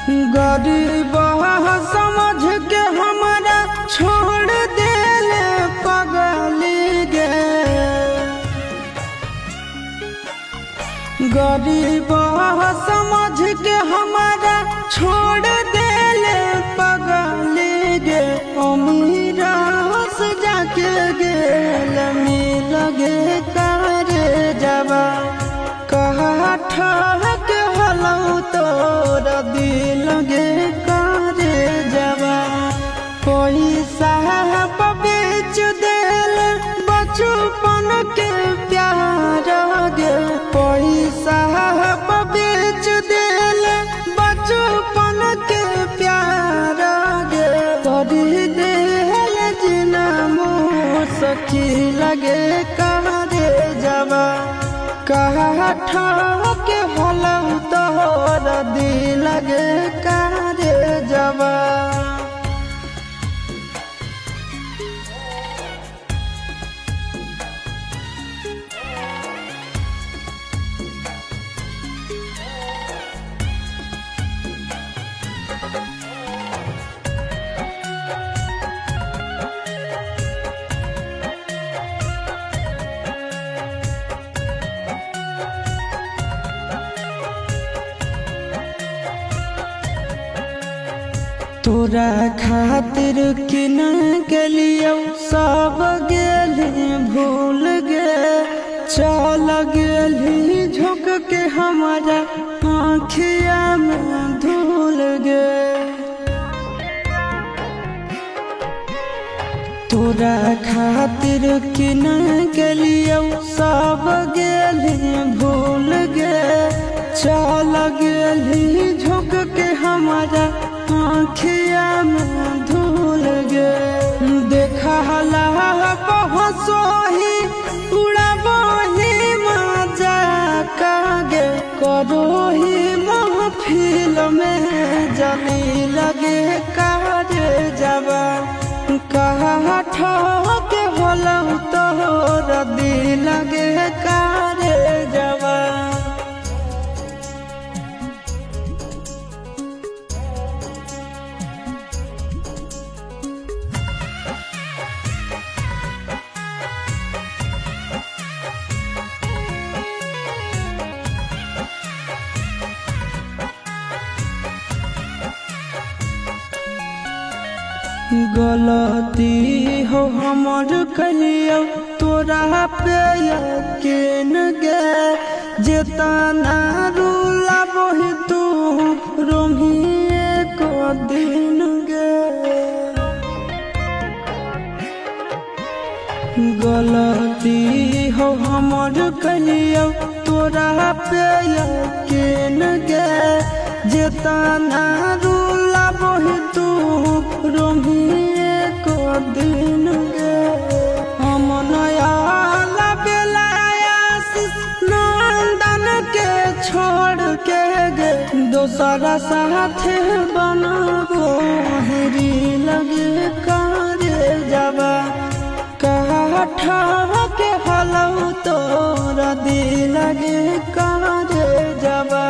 गरीब समझ के हमारा छोड़ देले पगली गे। गरीब समझ के हमारा छोड़ देले पगली गे। अमीर से जाके गेल मिल गे करे जवा कहा ठहक हलौ तोर दिल गे करे जवा। पैसा बेच देल बचपन के प्यार गे। पैसा बेच देल बचपन के प्यार गे। करी देल जिना मुसकी लगे करे जवा कहा ठहके हलौ तोर दिल गे करे जवा। तोरा खातिर किन गेलियो सब गेली भूल गे। चल गेली झोंक के हमारा आँखिया में धूल गे। तोरा खातिर किन गेलियो सब गेली भूल गे। चल गेली झोंक के हमारा आँखिया में धूल गे। देखा हंसोही उड़ाबही मजा कागे। करोही महफिल में जली लगे कारे जवा कहा ठहके हलौ तोर दिल गे कारे जवा। गलती हो हमर कलियो तोरा पे यकीन गे। जेतना रूला बही तू रोमिए को दिन गे। गलती हो हमर कलियो तोरा पे यकीन गे। जेतना रूला बही तू रोमिए को दिन गे। हम नया बेलायासिस नंदन के छोड़ के गे। दोसरा साथे बनबो हेरी लगे करे जवा कहा ठहके हलौ तोर दिल गे करे जवा।